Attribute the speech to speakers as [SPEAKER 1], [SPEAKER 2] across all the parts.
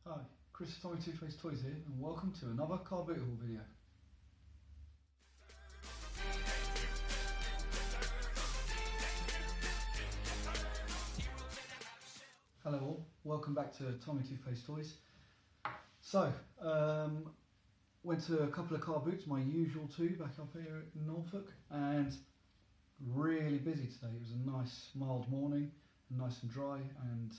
[SPEAKER 1] Hi, Chris TommytoothpasteToys here, and welcome to another car boot haul video. Hello all, welcome back to TommytoothpasteToys. So, went to a couple of car boots, my usual two, back up here in Norfolk, and really busy today. It was a nice mild morning, nice and dry, and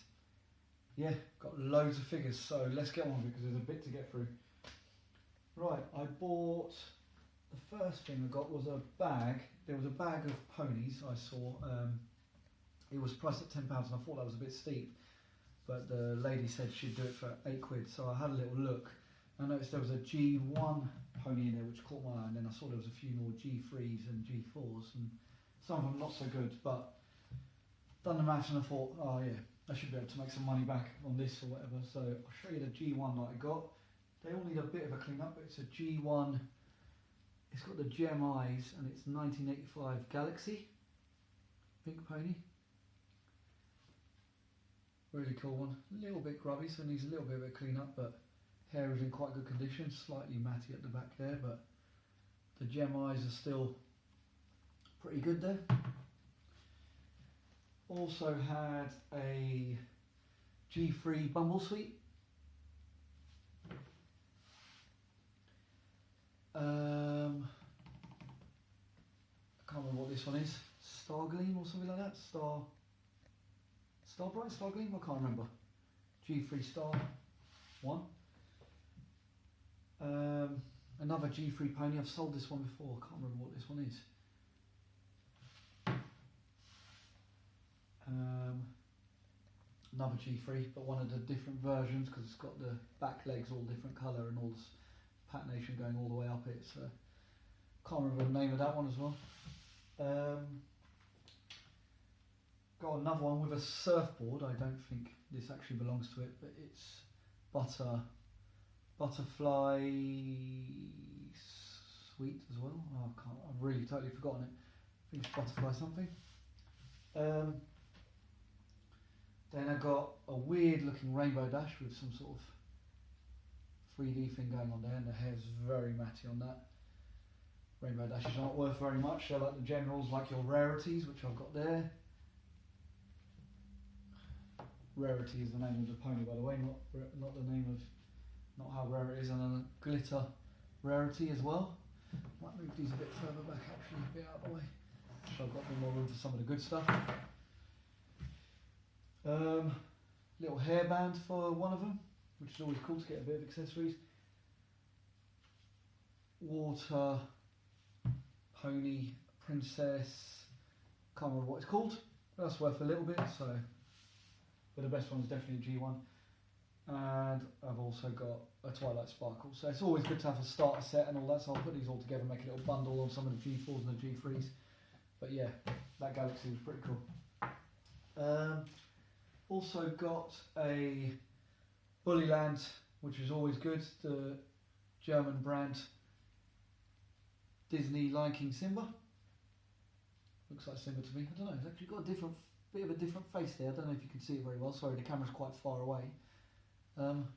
[SPEAKER 1] yeah, got loads of figures, so let's get on with it because there's a bit to get through. Right, I bought, the first thing I got was a bag. There was a bag of ponies I saw. It was priced at £10 and I thought that was a bit steep, but the lady said she'd do it for £8, so I had a little look. I noticed there was a G1 pony in there which caught my eye, and then I saw there was a few more G3s and G4s, and some of them not so good, but done the maths and I thought, oh yeah, I should be able to make some money back on this or whatever. So I'll show you the G1 that I got. They all need a bit of a clean up, but it's a G1. It's got the gem eyes and it's 1985 Galaxy. Pink pony. Really cool one. A little bit grubby, so it needs a little bit of a clean up, but hair is in quite good condition. Slightly matty at the back there, but the gem eyes are still pretty good there. Also had a G3 Bumblesweet. I can't remember what this one is. Star Gleam or something like that. Star Bright, Star Gleam. I can't remember. G3 Star 1. Another G3 pony. I've sold this one before. I can't remember what this one is. Another G3, but one of the different versions because it's got the back legs all different colour and all this patination going all the way up it. So can't remember the name of that one as well. Got another one with a surfboard. I don't think this actually belongs to it, but it's butterfly sweet as well. Oh, I've really totally forgotten it. I think it's butterfly something. Then I got a weird looking rainbow dash with some sort of 3D thing going on there, and the hair's very matty on that. Rainbow dashes aren't worth very much. They're like the generals, like your rarities, which I've got there. Rarity is the name of the pony, by the way, not the name of, not how rare it is. And then a glitter rarity as well. Might move these a bit further back actually, a bit out of the way. So I've got a bit more room for some of the good stuff. Little hairband for one of them, which is always cool to get a bit of accessories. Water pony princess, can't remember what it's called, but that's worth a little bit. So, but the best one is definitely a G1. And I've also got a Twilight Sparkle. So it's always good to have a starter set and all that. So I'll put these all together, make a little bundle on some of the G4s and the G3s. But yeah, that Galaxy was pretty cool. Also got a Bullyland, which is always good, the German brand Disney Lion King Simba. Looks like Simba to me. I don't know, it's actually got a bit of a different face there. I don't know if you can see it very well. Sorry, the camera's quite far away. But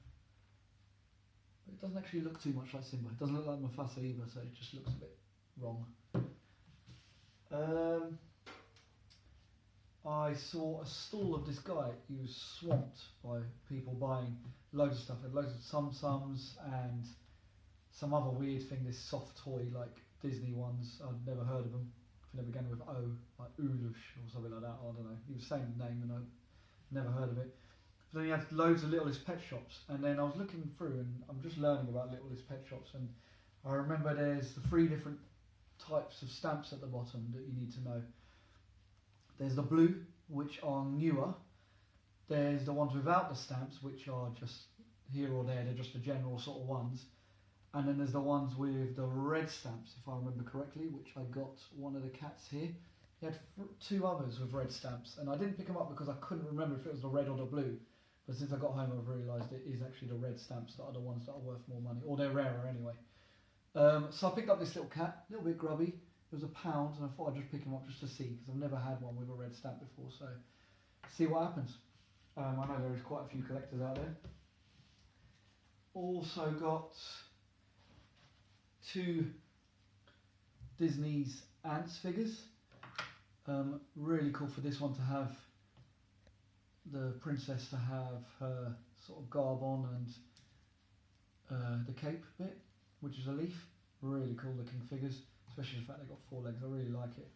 [SPEAKER 1] it doesn't actually look too much like Simba. It doesn't look like Mufasa either, so it just looks a bit wrong. I saw a stall of this guy. He was swamped by people buying loads of stuff. Had loads of Tsum-Tsums and some other weird thing, this soft toy like Disney ones. I'd never heard of them. I think they began with O, like Ulush or something like that. I don't know. He was saying the name and I'd never heard of it. But then he had loads of Littlest Pet shops, and then I was looking through and I'm just learning about Littlest Pet shops, and I remember there's the 3 different types of stamps at the bottom that you need to know. There's the blue, which are newer. There's the ones without the stamps, which are just here or there. They're just the general sort of ones. And then there's the ones with the red stamps, if I remember correctly, which I got one of the cats here. He had 2 others with red stamps, and I didn't pick them up because I couldn't remember if it was the red or the blue. But since I got home, I've realised it is actually the red stamps that are the ones that are worth more money, or they're rarer anyway. So I picked up this little cat, a little bit grubby. It was £1, and I thought I'd just pick him up just to see, because I've never had one with a red stamp before, so see what happens. I know there is quite a few collectors out there. Also got 2 Disney's Ants figures. Really cool for this one to have the princess to have her sort of garb on and the cape bit, which is a leaf. Really cool looking figures, especially the fact they've got 4 legs. I really like it.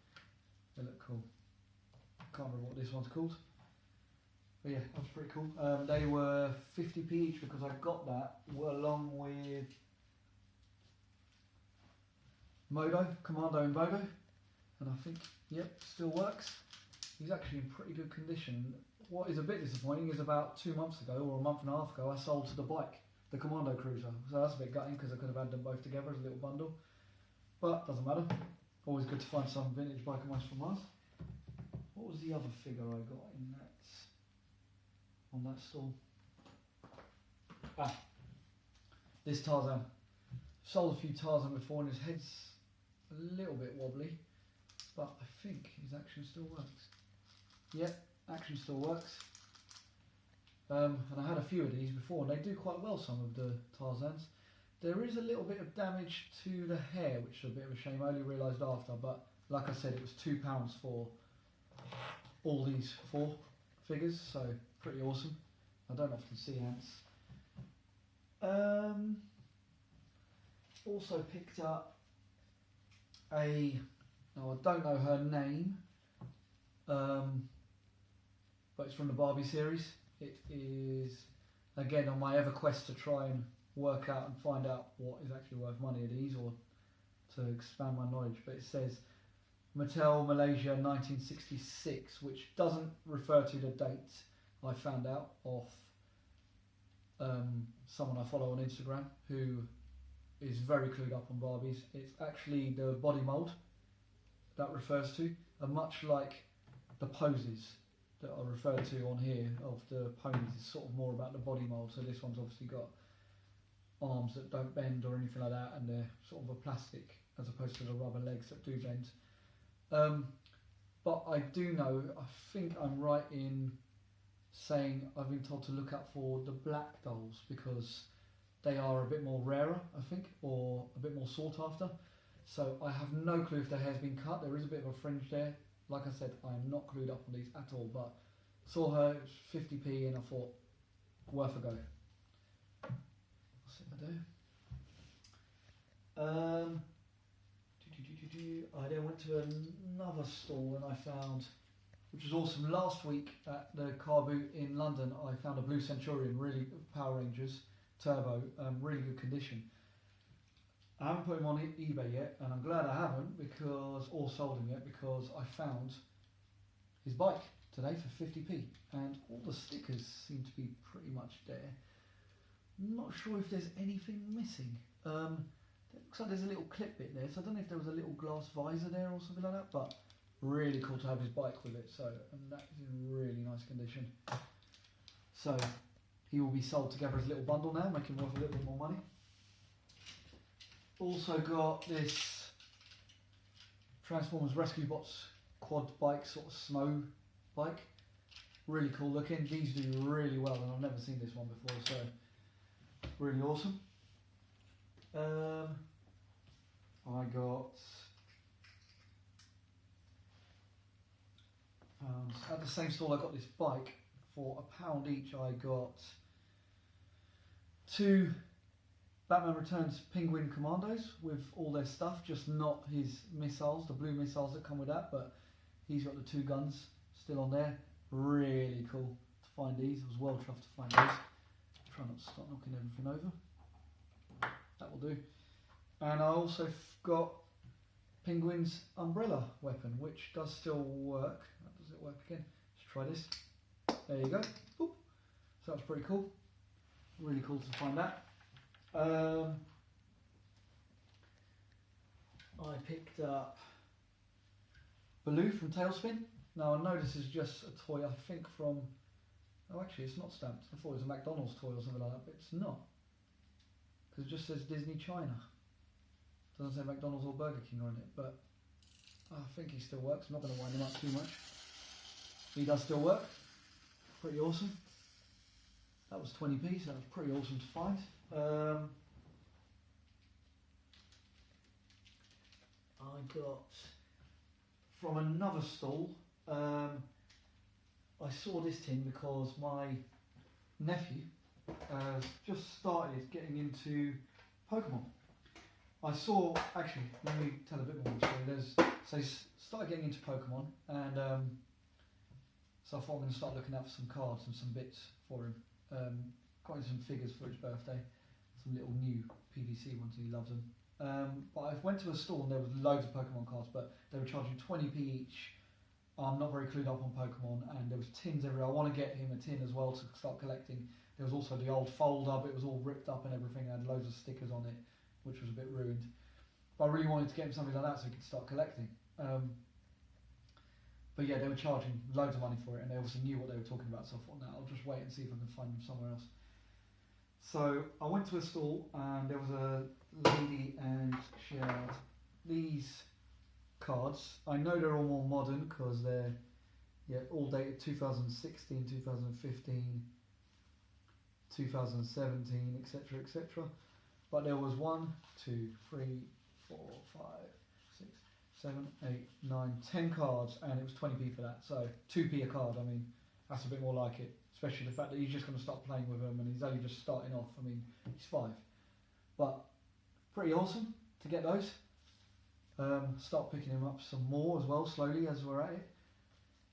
[SPEAKER 1] They look cool. Can't remember what this one's called. But yeah, that was pretty cool. They were 50p each because I got that along with Modo, Commando and Bodo. And I think, yep, still works. He's actually in pretty good condition. What is a bit disappointing is about 2 months ago, or a month and a half ago, I sold to the bike, the Commando Cruiser. So that's a bit gutting because I could have had them both together as a little bundle. But doesn't matter. Always good to find some vintage bike and from Mars. What was the other figure I got in that on that stall? This Tarzan. Sold a few Tarzan before and his head's a little bit wobbly, but I think his action still works. Yep, action still works. And I had a few of these before and they do quite well, some of the Tarzans. There is a little bit of damage to the hair, which is a bit of a shame. I only realised after, but like I said, it was £2 for all these 4 figures, so pretty awesome. I don't often see ants. Also picked up now I don't know her name, but it's from the Barbie series. It is, again, on my ever quest to try and work out and find out what is actually worth money of these, or to expand my knowledge, but it says Mattel Malaysia 1966, which doesn't refer to the date. I found out off someone I follow on Instagram who is very clued up on Barbies. It's actually the body mould that refers to, and much like the poses that are referred to on here of the ponies, is sort of more about the body mould. So this one's obviously got arms that don't bend or anything like that, and they're sort of a plastic as opposed to the rubber legs that do bend. But I do know, I think I'm right in saying I've been told to look out for the black dolls because they are a bit more rarer, I think, or a bit more sought after. So I have no clue if their hair's been cut. There is a bit of a fringe there. Like I said, I am not clued up on these at all, but saw her, it was 50p, and I thought, worth a go. What's it I do? I then went to another stall and I found, which was awesome, last week at the car boot in London, I found a Blue Centurion, really Power Rangers Turbo, really good condition. I haven't put him on eBay yet, and I'm glad I haven't, or sold him yet, because I found his bike today for 50p, and all the stickers seem to be pretty much there. I'm not sure if there's anything missing. It looks like there's a little clip bit there, so I don't know if there was a little glass visor there or something like that, but really cool to have his bike with it, so, and that is in really nice condition. So he will be sold together as a little bundle now, making worth a little bit more money. Also got this Transformers Rescue Bots quad bike, sort of snow bike. Really cool looking. These do really well, and I've never seen this one before, so really awesome. I got at the same stall. I got this bike for £1 each. I got 2 Batman Returns Penguin Commandos with all their stuff, just not his missiles, the blue missiles that come with that, but he's got the 2 guns still on there. Really cool to find these. I was well chuffed to find these. Try not to start knocking everything over. That will do. And I also got Penguin's umbrella weapon, which does still work. Does it work again? Let's try this. There you go. Oop. So that's pretty cool. Really cool to find that. I picked up Baloo from Tailspin. Now I know this is just a toy, I think from, oh actually it's not stamped. I thought it was a McDonald's toy or something like that, but it's not. Because it just says Disney China. Doesn't say McDonald's or Burger King on it, but I think he still works. I'm not going to wind him up too much. He does still work. Pretty awesome. That was 20p, so that was pretty awesome to find. I got from another stall. I saw this tin because my nephew just started getting into Pokemon. I saw, actually, let me tell a bit more story. So he started getting into Pokemon, and so I thought I'm going to start looking out for some cards and some bits for him. Got him some figures for his birthday, some little new PVC ones, and he loves them. But I went to a store and there was loads of Pokemon cards, but they were charging 20p each. I'm not very clued up on Pokemon, and there was tins everywhere. I want to get him a tin as well to start collecting. There was also the old fold up, it was all ripped up and everything, and had loads of stickers on it, which was a bit ruined. But I really wanted to get him something like that so he could start collecting. But yeah, they were charging loads of money for it, and they obviously knew what they were talking about, so I thought, no, I'll just wait and see if I can find them somewhere else. So I went to a stall, and there was a lady, and she had these cards. I know they're all more modern because they're all dated 2016, 2015, 2017, etc., etc. But there was 1, 2, 3, 4, 5, 6, 7, 8, 9, 10 cards, and it was 20p for that. So 2p a card. I mean, that's a bit more like it. Especially the fact that he's just going to start playing with them, and he's only just starting off. I mean, he's 5, but pretty awesome to get those. Start picking him up some more as well, slowly as we're at it.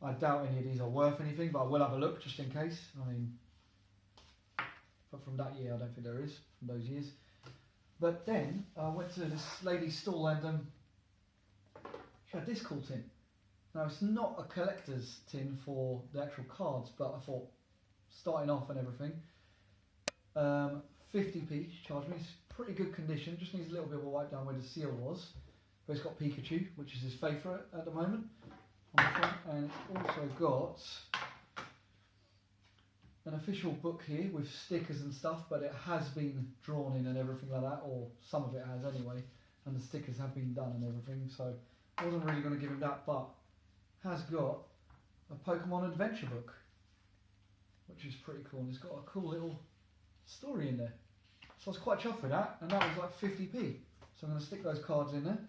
[SPEAKER 1] I doubt any of these are worth anything, but I will have a look just in case. I mean, but from that year, I don't think there is, from those years. But then I went to this lady's stall, and she had this cool tin. Now, it's not a collector's tin for the actual cards, but I thought, starting off and everything, 50p she charged me. It's pretty good condition, just needs a little bit of a wipe down where the seal was. But it's got Pikachu, which is his favourite at the moment, on the front, and it's also got an official book here with stickers and stuff, but it has been drawn in and everything like that, or some of it has anyway, and the stickers have been done and everything, so I wasn't really going to give him that, but has got a Pokemon adventure book, which is pretty cool, and it's got a cool little story in there. So I was quite chuffed with that, and that was like 50p. So I'm going to stick those cards in there,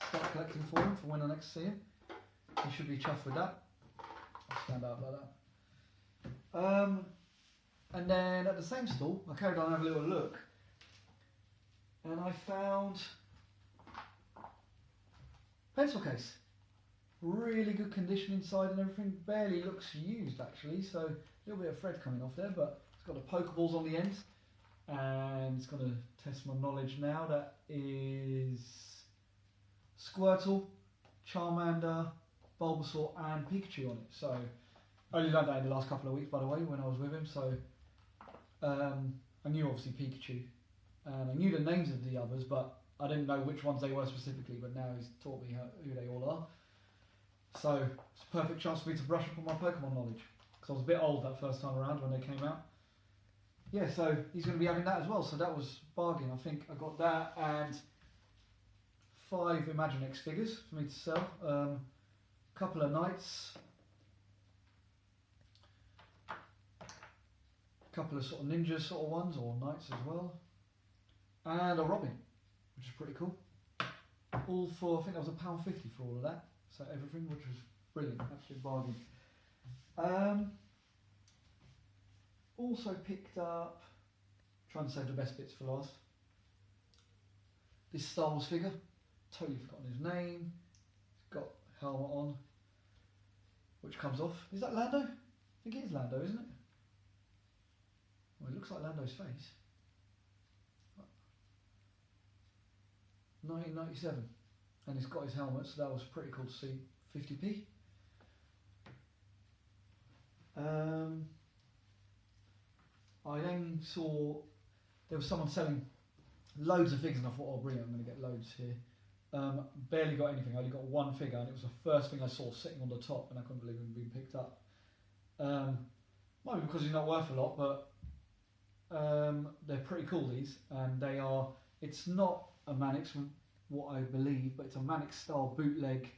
[SPEAKER 1] start collecting for him for when I next see him. He should be chuffed with that. I'll stand out like that. And then at the same stall, I carried on and have a little look, and I found pencil case. Really good condition inside and everything. Barely looks used actually, so a little bit of thread coming off there, but it's got the Pokeballs on the end, and it's going to test my knowledge now. That is Squirtle, Charmander, Bulbasaur and Pikachu on it. So I only learned that in the last couple of weeks, by the way, when I was with him. So I knew obviously Pikachu, and I knew the names of the others, but I didn't know which ones they were specifically. But now he's taught me who they all are. So it's a perfect chance for me to brush up on my Pokemon knowledge, because I was a bit old that first time around when they came out. Yeah, so he's going to be having that as well. So that was bargain. I think I got that and 5 Imaginext figures for me to sell. Couple of Knights, couple of sort of ninja sort of ones, or Knights as well, and a Robin, which is pretty cool. All for, I think that was £1.50 for all of that. So everything, which was brilliant, absolute bargain. Also picked up, trying to save the best bits for last, this Star Wars figure. Totally forgotten his name. He's got a helmet on, which comes off. Is that Lando? I think it is Lando, isn't it? Well, it looks like Lando's face. 1997. And he's got his helmet, so that was pretty cool to see. 50p. I then saw there was someone selling loads of figures, and I thought, oh brilliant, I'm going to get loads here. Barely got anything, I only got 1 figure, and it was the first thing I saw sitting on the top, and I couldn't believe it had been picked up. Might be because he's not worth a lot, but they're pretty cool, these, and they are, it's not a Mannix from what I believe, but it's a Mannix style bootleg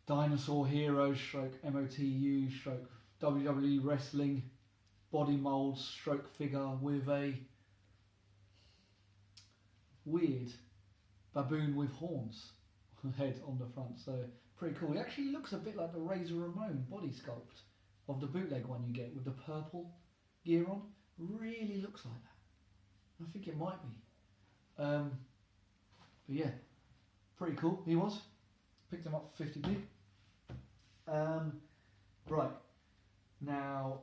[SPEAKER 1] dinosaur hero stroke MOTU stroke WWE wrestling body mould stroke figure with a weird baboon with horns head on the front. So pretty cool. He actually looks a bit like the Razor Ramon body sculpt of the bootleg one you get with the purple gear on. Really looks like that. I think it might be. But yeah, pretty cool. He was. Picked him up for 50p. Right. Now,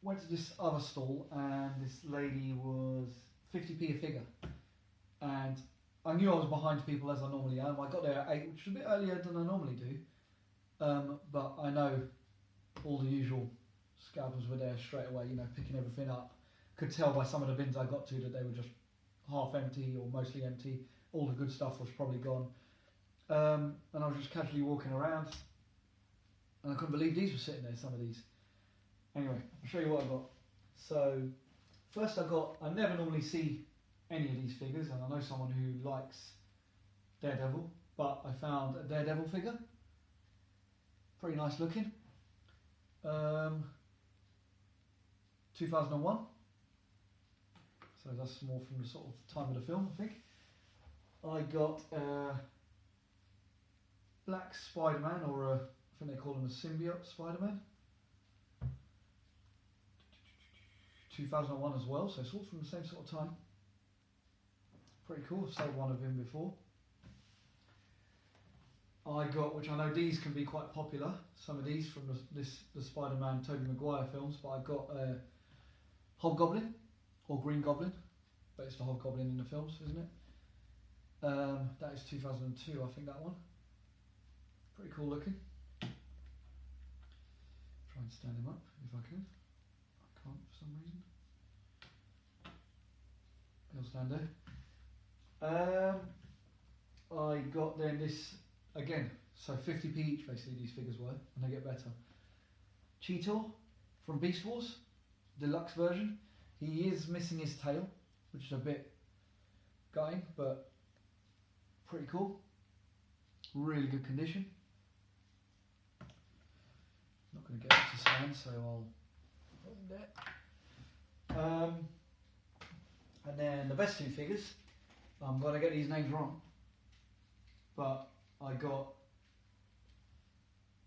[SPEAKER 1] went to this other stall and this lady was 50p a figure. And I knew I was behind people as I normally am. I got there at 8, which is a bit earlier than I normally do. But I know all the usual scalpers were there straight away, you know, picking everything up. Could tell by some of the bins I got to that they were just half empty or mostly empty. All the good stuff was probably gone. And I was just casually walking around and I couldn't believe these were sitting there, some of these. Anyway, I'll show you what I got. So, first I never normally see any of these figures, and I know someone who likes Daredevil, but I found a Daredevil figure. Pretty nice looking. 2001. So that's more from the sort of time of the film, I think. I got Black Spider-Man, or I think they call him a Symbiote Spider-Man. 2001 as well, so it's all from the same sort of time. Pretty cool. I've sold one of him before. I got, which I know these can be quite popular, some of these from the Spider-Man Tobey Maguire films, but I got Hobgoblin, or Green Goblin, but it's the Hobgoblin in the films, isn't it? That is 2002, I think, that one. Pretty cool looking. Try and stand him up if I can. I can't for some reason. He'll stand there. I got then this, again, so 50p each basically these figures were, and they get better. Cheetor from Beast Wars, deluxe version. He is missing his tail, which is a bit gutting, but pretty cool. Really good condition. Not going to get it to stand, so I'll put it there. And then the best two figures, I'm going to get these names wrong, but I got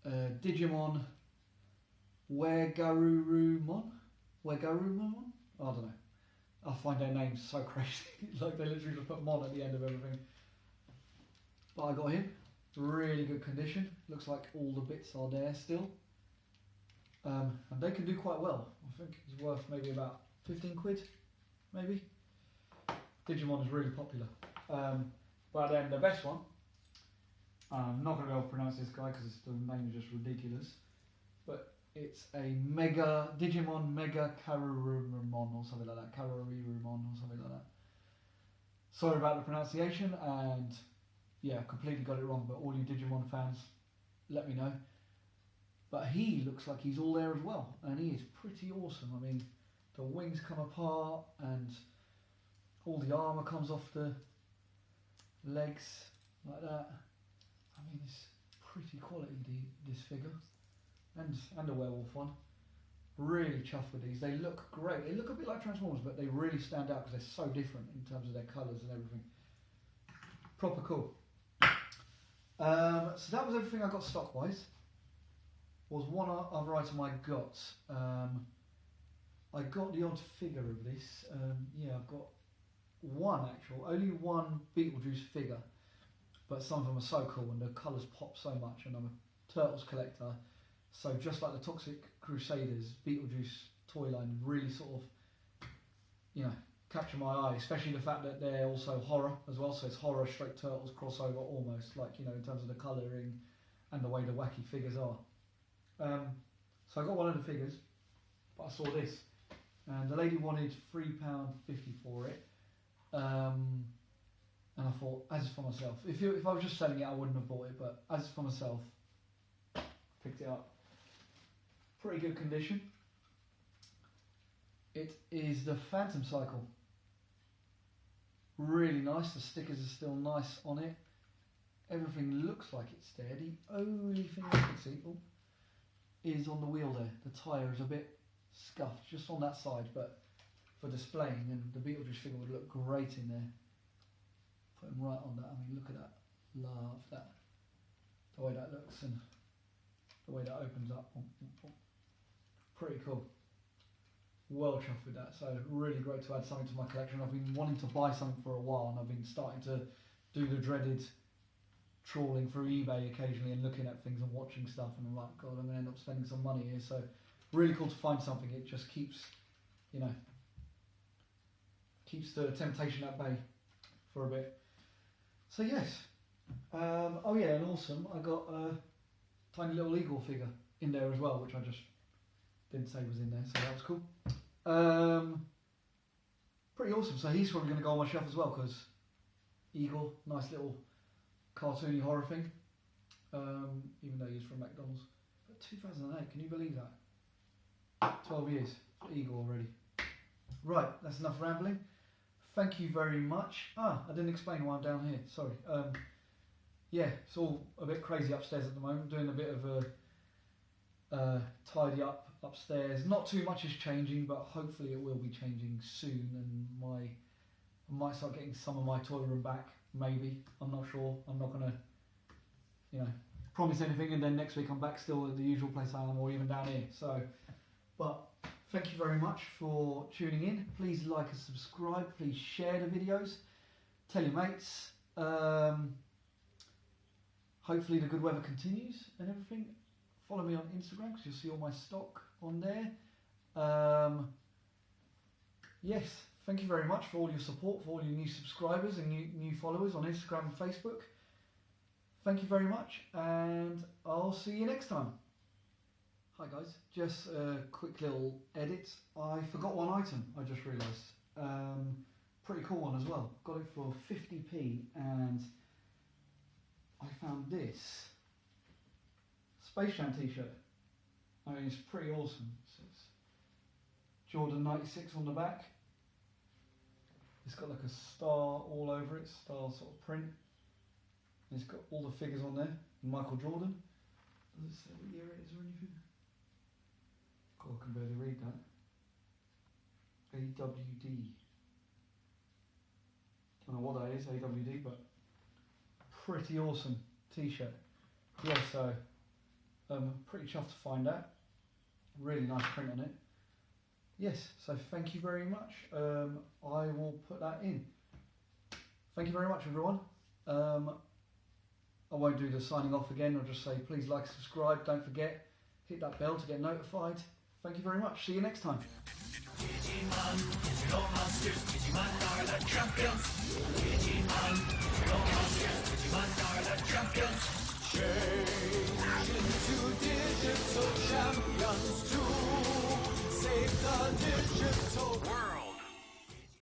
[SPEAKER 1] Digimon Wegarurumon? I don't know. I find their names so crazy. Like they literally just put Mon at the end of everything. But I got him. Really good condition. Looks like all the bits are there still. And they can do quite well. I think it's worth maybe about 15 quid, maybe. Digimon is really popular. But then the best one, I'm not going to be able to pronounce this guy because the name is just ridiculous, but it's a Digimon Mega Karurumon or something like that. Karurumon or something like that. Sorry about the pronunciation, and yeah, completely got it wrong, but all you Digimon fans, let me know. But he looks like he's all there as well, and he is pretty awesome. I mean, the wings come apart and all the armour comes off the legs like that. I mean, it's pretty quality, this figure, and the werewolf one. Really chuffed with these. They look great. They look a bit like Transformers, but they really stand out because they're so different in terms of their colours and everything. Proper cool. So that was everything I got stock-wise. Was one other item I got. I got the odd figure of this. Yeah, I've got only one Beetlejuice figure, but some of them are so cool and the colours pop so much, and I'm a Turtles collector, so just like the Toxic Crusaders, Beetlejuice toy line really sort of, you know, capture my eye, especially the fact that they're also horror as well, so it's horror straight Turtles crossover almost, like, you know, in terms of the colouring and the way the wacky figures are. So I got one of the figures, but I saw this, and the lady wanted £3.50 for it. And I thought, as for myself, if I was just selling it, I wouldn't have bought it, but as for myself, picked it up. Pretty good condition. It is the Phantom Cycle. Really nice. The stickers are still nice on it. Everything looks like it's there. The only thing I can see is on the wheel there. The tyre is a bit scuffed just on that side, but for displaying, and the Beetlejuice figure would look great in there. Put him right on that. I mean, look at that. Love that. The way that looks and the way that opens up. Pretty cool. Well chuffed with that. So really great to add something to my collection. I've been wanting to buy something for a while, and I've been starting to do the dreaded trawling through eBay occasionally and looking at things and watching stuff, and I'm like, God, I'm going to end up spending some money here. So really cool to find something. It just keeps, you know, keeps the temptation at bay for a bit. So yes. Oh yeah, and awesome. I got a tiny little eagle figure in there as well, which I just didn't say was in there, so that was cool. Pretty awesome. So he's probably going to go on my shelf as well, because eagle, nice little cartoony horror thing. Even though he's from McDonald's. But 2008, can you believe that? 12 years for eagle already. Right, that's enough rambling. Thank you very much. I didn't explain why I'm down here. Sorry. Yeah, it's all a bit crazy upstairs at the moment. Doing a bit of a tidy up upstairs. Not too much is changing, but hopefully it will be changing soon. And I might start getting some of my toy room back. Maybe. I'm not sure. I'm not gonna, you know, promise anything. And then next week I'm back still at the usual place I am, or even down here. So, but. Thank you very much for tuning in. Please like and subscribe. Please share the videos. Tell your mates. Hopefully the good weather continues and everything. Follow me on Instagram because you'll see all my stock on there. Yes, thank you very much for all your support, for all your new subscribers and new followers on Instagram and Facebook. Thank you very much, and I'll see you next time. Hi guys, just a quick little edit. I forgot one item, I just realised. Pretty cool one as well. Got it for 50p, and I found this Space Jam T-Shirt. I mean, it's pretty awesome. So it's Jordan 96 on the back. It's got like a star all over it, star sort of print. And it's got all the figures on there. Michael Jordan. Does it say what year it is or anything? God, I can barely read that. AWD. Don't know what that is, AWD, but pretty awesome T-shirt. Yeah, so pretty chuffed to find that. Really nice print on it. Yes, so thank you very much. I will put that in. Thank you very much, everyone. I won't do the signing off again. I'll just say please like, subscribe. Don't forget, hit that bell to get notified. Thank you very much. See you next time.